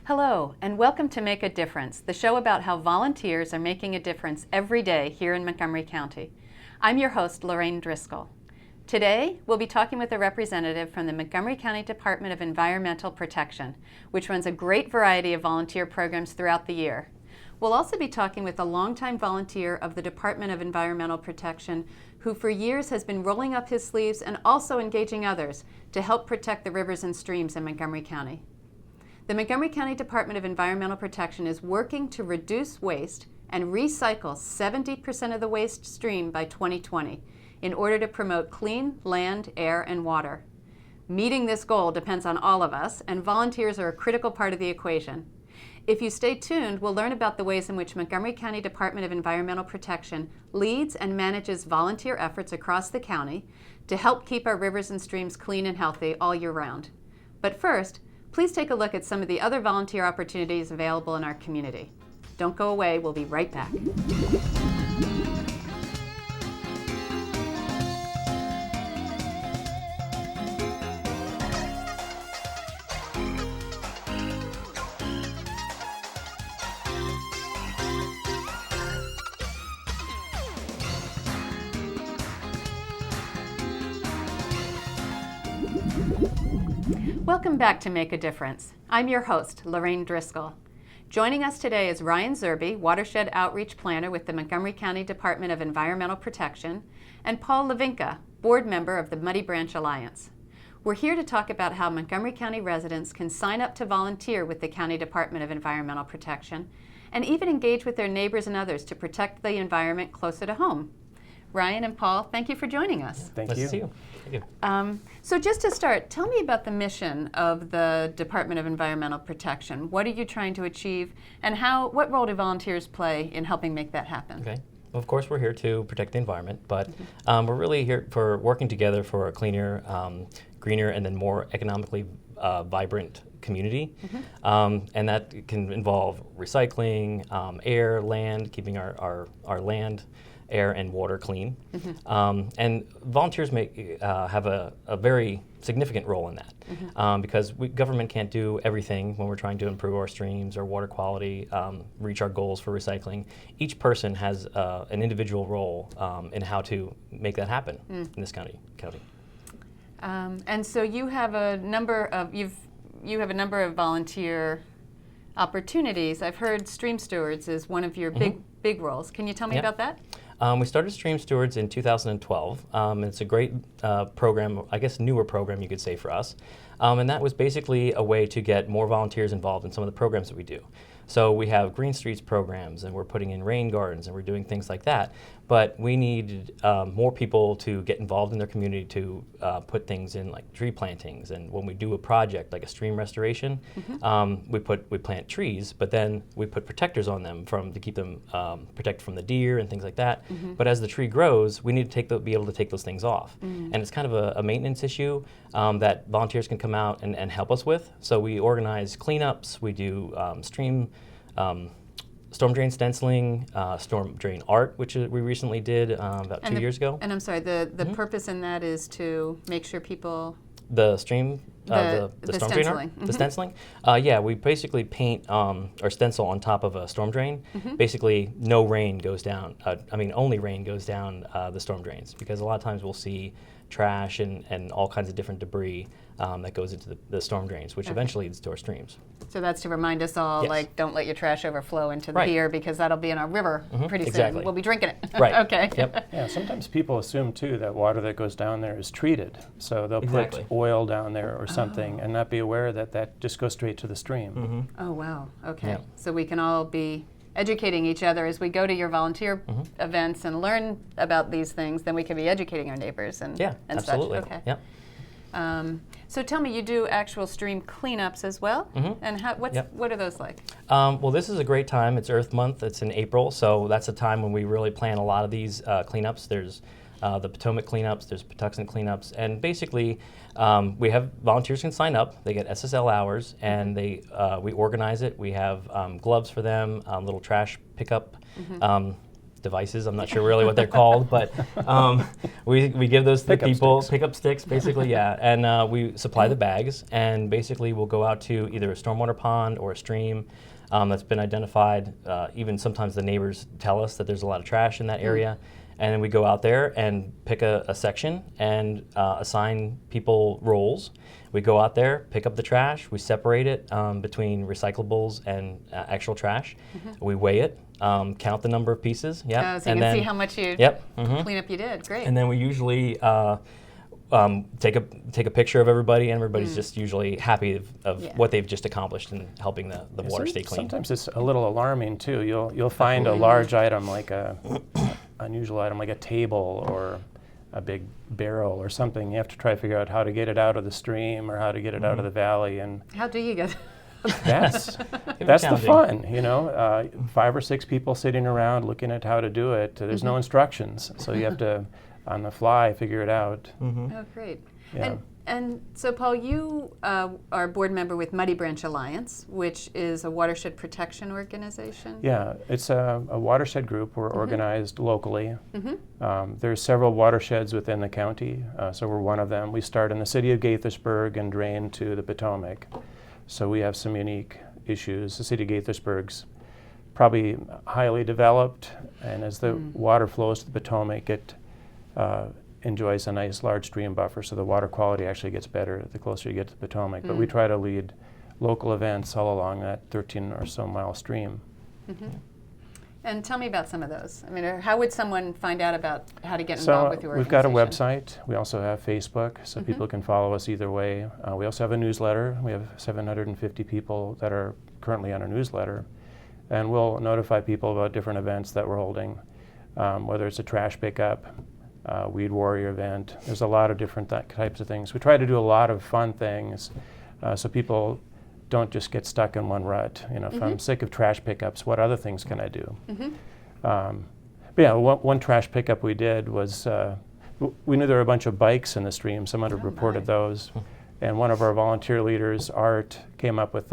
Hello, and welcome to Make a Difference, the show about how volunteers are making a difference every day here in Montgomery County. I'm your host, Lorraine Driscoll. Today, we'll be talking with a representative from the Montgomery County Department of Environmental Protection, which runs a great variety of volunteer programs throughout the year. We'll also be talking with a longtime volunteer of the Department of Environmental Protection who for years has been rolling up his sleeves and also engaging others to help protect the rivers and streams in Montgomery County. The Montgomery County Department of Environmental Protection is working to reduce waste and recycle 70% of the waste stream by 2020 in order to promote clean land, air, and water. Meeting this goal depends on all of us, and volunteers are a critical part of the equation. If you stay tuned, we'll learn about the ways in which Montgomery County Department of Environmental Protection leads and manages volunteer efforts across the county to help keep our rivers and streams clean and healthy all year round. But first, please take a look at some of the other volunteer opportunities available in our community. Don't go away, we'll be right back. Welcome back to Make a Difference. I'm your host, Lorraine Driscoll. Joining us today is Ryan Zerbe, Watershed Outreach Planner with the Montgomery County Department of Environmental Protection, and Paul Levinka, Board Member of the Muddy Branch Alliance. We're here to talk about how Montgomery County residents can sign up to volunteer with the County Department of Environmental Protection and even engage with their neighbors and others to protect the environment closer to home. Ryan and Paul, thank you for joining us. Thank you. Nice to see you. Thank you. So just to start, tell me about the mission of the Department of Environmental Protection. What are you trying to achieve, and what role do volunteers play in helping make that happen? Okay. Well, of course, we're here to protect the environment, but we're really here for working together for a cleaner, greener, and then more economically vibrant community. And that can involve recycling, air, land, keeping our land, air and water clean. And volunteers have a very significant role in that because government can't do everything when we're trying to improve our streams or water quality, reach our goals for recycling. Each person has an individual role in how to make that happen in this county. And so you have a number of volunteer opportunities. I've heard Stream Stewards is one of your big roles. Can you tell me about that? We started Stream Stewards in 2012. It's a great program, I guess newer program you could say for us. And that was basically a way to get more volunteers involved in some of the programs that we do. So we have Green Streets programs, and we're putting in rain gardens, and we're doing things like that. But we needed more people to get involved in their community to put things in like tree plantings. And when we do a project like a stream restoration, we plant trees, but then we put protectors on them to keep them protected from the deer and things like that. But as the tree grows, we need to be able to take those things off. And it's kind of a maintenance issue that volunteers can come out and help us with. So we organize cleanups, we do storm drain stenciling, storm drain art, which we recently did about 2 years ago. And I'm sorry, the purpose in that is to make sure people... The storm drain art? The stenciling? Yeah, we basically paint or stencil on top of a storm drain. Basically, no rain goes down, only rain goes down the storm drains, because a lot of times we'll see trash and all kinds of different debris that goes into the storm drains, which eventually leads to our streams. So that's to remind us all, like, don't let your trash overflow into the pier, because that'll be in our river pretty soon. We'll be drinking it. Right. Okay. Yep. Yeah, sometimes people assume too that water that goes down there is treated. So they'll put oil down there or something and not be aware that just goes straight to the stream. Oh, wow. Okay. Yeah. So we can all be educating each other as we go to your volunteer events and learn about these things, then we can be educating our neighbors and absolutely. such. Okay. Yep. So tell me, you do actual stream cleanups as well? And what are those like? Well, this is a great time. It's Earth Month. It's in April, so that's a time when we really plan a lot of these cleanups. There's the Potomac cleanups, there's Patuxent cleanups, and basically we have volunteers can sign up. They get SSL hours, and we organize it. We have gloves for them, little trash pickup devices. I'm not sure really what they're called, but we give those to the people. Pickup sticks, basically, yeah. And we supply the bags, and basically we'll go out to either a stormwater pond or a stream that's been identified. Even sometimes the neighbors tell us that there's a lot of trash in that area. And then we go out there and pick a section and assign people roles. We go out there, pick up the trash, we separate it between recyclables and actual trash. We weigh it, count the number of pieces. Yep. Oh, so you can see how much cleanup you did. Great. And then we usually take a picture of everybody, and everybody's just usually happy of what they've just accomplished in helping the water stay clean. Sometimes it's a little alarming too. You'll find a large item like a unusual item like a table or a big barrel or something. You have to try to figure out how to get it out of the stream or how to get it out of the valley. And how do you get that's the fun, 5 or 6 people sitting around looking at how to do it. There's no instructions, so you have to on the fly figure it out. Oh, great. Yeah. And so, Paul, you are a board member with Muddy Branch Alliance, which is a watershed protection organization. Yeah, it's a watershed group. We're organized locally. There's several watersheds within the county, so we're one of them. We start in the city of Gaithersburg and drain to the Potomac. So we have some unique issues. The city of Gaithersburg's probably highly developed, and as the water flows to the Potomac, it enjoys a nice large stream buffer, so the water quality actually gets better the closer you get to the Potomac. But we try to lead local events all along that 13 or so mile stream. And tell me about some of those. I mean, how would someone find out about how to get involved with your organization? We've got a website. We also have Facebook, so people can follow us either way. We also have a newsletter. We have 750 people that are currently on our newsletter. And we'll notify people about different events that we're holding, whether it's a trash pickup, Weed Warrior event. There's a lot of different types of things. We try to do a lot of fun things so people don't just get stuck in one rut. If I'm sick of trash pickups, what other things can I do? But yeah, one trash pickup we did was, we knew there were a bunch of bikes in the stream. Someone had reported those. And one of our volunteer leaders, Art, came up with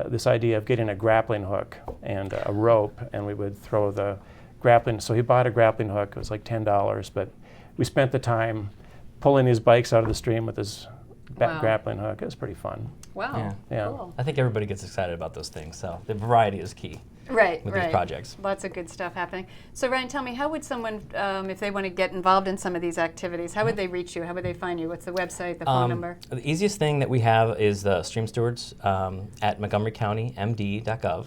this idea of getting a grappling hook and a rope, and we would throw the grappling. So he bought a grappling hook. It was like $10, but we spent the time pulling these bikes out of the stream with his grappling hook. It was pretty fun. Wow. Yeah. Cool. I think everybody gets excited about those things, so the variety is key. Right, with these projects. Lots of good stuff happening. So Ryan, tell me, how would someone, if they want to get involved in some of these activities, how would they reach you? How would they find you? What's the website, the phone number? The easiest thing that we have is the Stream Stewards at MontgomeryCountyMD.gov.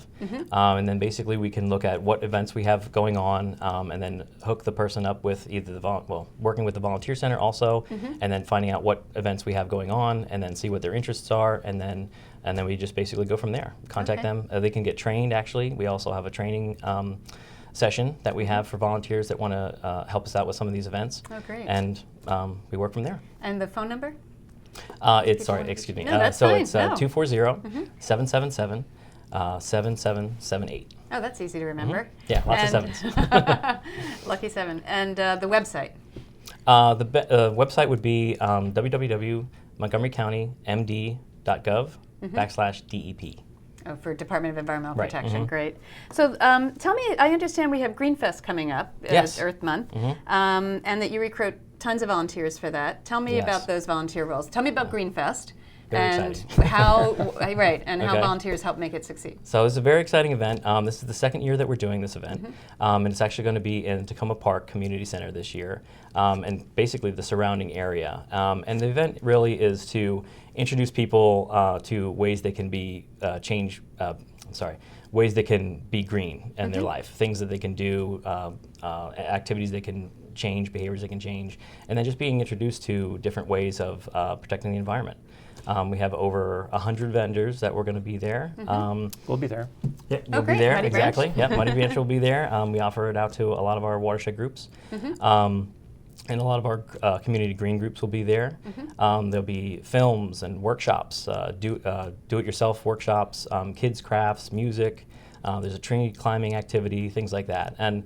And then basically we can look at what events we have going on and then hook the person up with either working with the Volunteer Center also, and then finding out what events we have going on and then see what their interests are, and then we just basically go from there. Contact them. They can get trained, actually. We also have a training session that we have for volunteers that want to help us out with some of these events. Oh, great. And we work from there. And the phone number? Excuse me. No, that's so fine. it's 240-777-7778. Oh, that's easy to remember. Yeah, lots of sevens. Lucky 7. And the website? The website would be www.montgomerycountymd.gov/DEP. Oh, for Department of Environmental Right. Protection, great. So tell me, I understand we have Greenfest coming up, Yes. Earth Month, and that you recruit tons of volunteers for that. Tell me about those volunteer roles. Tell me about Greenfest. Very and exciting. how how volunteers help make it succeed. So it's a very exciting event. This is the second year that we're doing this event, and it's actually going to be in Tacoma Park Community Center this year, and basically the surrounding area. And the event really is to introduce people to ways they can be ways they can be green in their life, things that they can do, activities they can change, behaviors they can change, and then just being introduced to different ways of protecting the environment. We have over 100 vendors that we're going to be there. We'll be there. Yeah, you'll be there, exactly. Yeah, Muddy Branch will be there. We offer it out to a lot of our watershed groups. And a lot of our community green groups will be there. There'll be films and workshops, do-it-yourself workshops, kids crafts, music. There's a tree climbing activity, things like that. And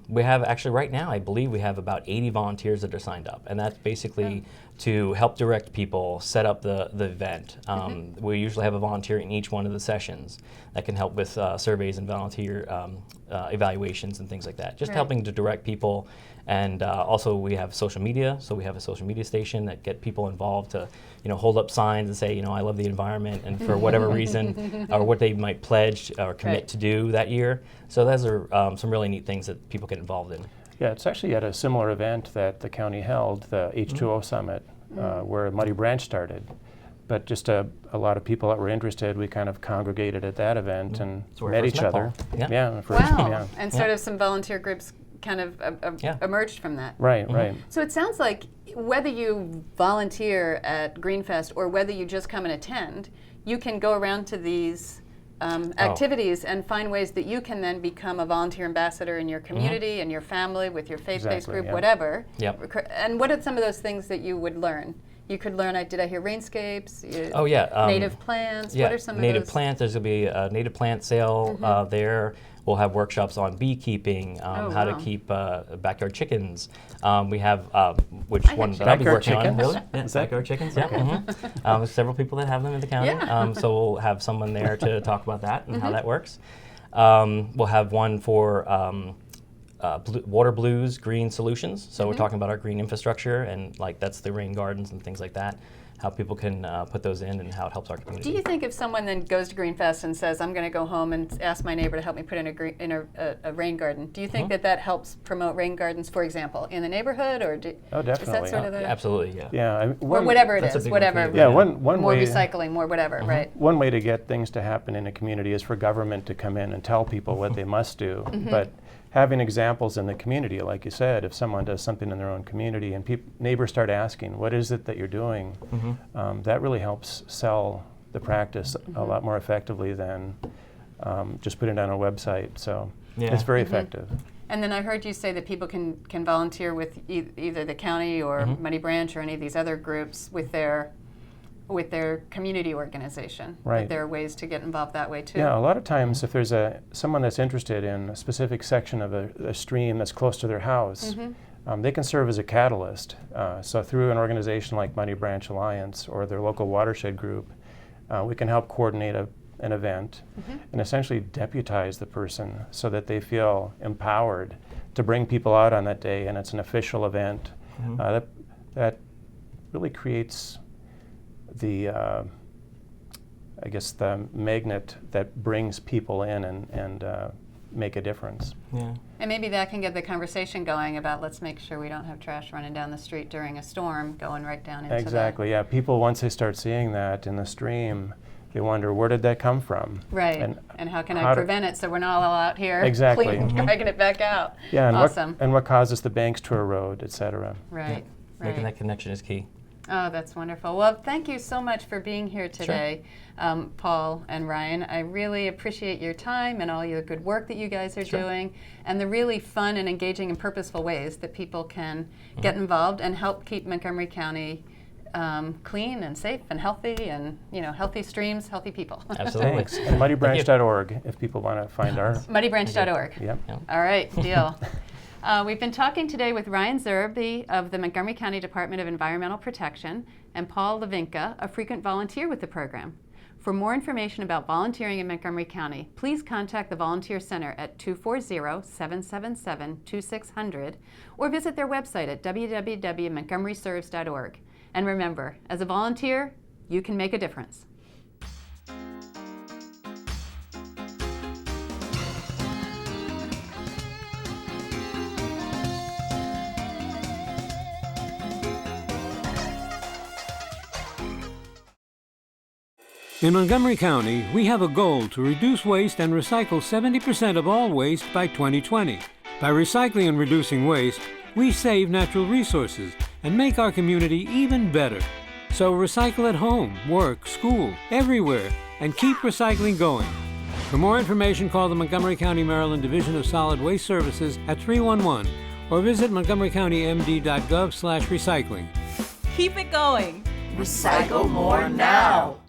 we have actually right now, I believe we have about 80 volunteers that are signed up. And that's basically to help direct people, set up the event. We usually have a volunteer in each one of the sessions that can help with surveys and volunteer evaluations and things like that. Just helping to direct people. And also we have social media, so we have a social media station that get people involved to, hold up signs and say, I love the environment, and for whatever reason, or what they might pledge or commit to do that year. So those are some really neat things that people get involved in. Yeah, it's actually at a similar event that the county held, the H2O Summit, where Muddy Branch started. But just a lot of people that were interested, we kind of congregated at that event and met each other. Wow, and sort of some volunteer groups kind of emerged from that. Right, right. So it sounds like whether you volunteer at Greenfest or whether you just come and attend, you can go around to these activities and find ways that you can then become a volunteer ambassador in your community and your family, with your faith-based group, whatever. And what are some of those things that you would learn? You could learn, did I hear Rainscapes? Native plants? What are some of those? Native plants, there's going to be a native plant sale there. We'll have workshops on beekeeping, how to keep backyard chickens. We have, which one that I'll be working on. Really? Yeah, backyard chickens, There's several people that have them in the county. So we'll have someone there to talk about that and how that works. We'll have one for Water Blues Green Solutions. So we're talking about our green infrastructure, and that's the rain gardens and things like that. How people can put those in and how it helps our community. Do you think if someone then goes to Greenfest and says, I'm going to go home and ask my neighbor to help me put in a rain garden, do you think that helps promote rain gardens, for example, in the neighborhood? Or definitely. Is that sort of the... Absolutely, Yeah, or whatever it is, whatever. Yeah, one more way, recycling, more whatever, right? One way to get things to happen in a community is for government to come in and tell people what they must do. But having examples in the community, like you said, if someone does something in their own community and neighbors start asking, what is it that you're doing? That really helps sell the practice a lot more effectively than just putting it on a website. So it's very effective. And then I heard you say that people can volunteer with either the county or Muddy Branch or any of these other groups with their community organization. Right. That there are ways to get involved that way too. Yeah, a lot of times if there's someone that's interested in a specific section of a stream that's close to their house, they can serve as a catalyst. So through an organization like Muddy Branch Alliance or their local watershed group, we can help coordinate an event and essentially deputize the person so that they feel empowered to bring people out on that day, and it's an official event. That really creates the the magnet that brings people in and make a difference. And maybe that can get the conversation going about, let's make sure we don't have trash running down the street during a storm going right down into Exactly, yeah. People, once they start seeing that in the stream, they wonder, where did that come from? Right, and how can I prevent it so we're not all out here dragging it back out? Yeah, and awesome. what causes the banks to erode, et cetera. Right. Making that connection is key. Oh, that's wonderful. Well, thank you so much for being here today, Paul and Ryan. I really appreciate your time and all your good work that you guys are doing, and the really fun and engaging and purposeful ways that people can get involved and help keep Montgomery County clean and safe and healthy, and healthy streams, healthy people. Absolutely. Thanks. And muddybranch.org if people want to find our... muddybranch.org. Yep. All right, deal. We've been talking today with Ryan Zerby of the Montgomery County Department of Environmental Protection and Paul Levinka, a frequent volunteer with the program. For more information about volunteering in Montgomery County, please contact the Volunteer Center at 240-777-2600 or visit their website at www.montgomeryserves.org. And remember, as a volunteer, you can make a difference. In Montgomery County, we have a goal to reduce waste and recycle 70% of all waste by 2020. By recycling and reducing waste, we save natural resources and make our community even better. So recycle at home, work, school, everywhere, and keep recycling going. For more information, call the Montgomery County, Maryland Division of Solid Waste Services at 311 or visit montgomerycountymd.gov/recycling. Keep it going. Recycle more now.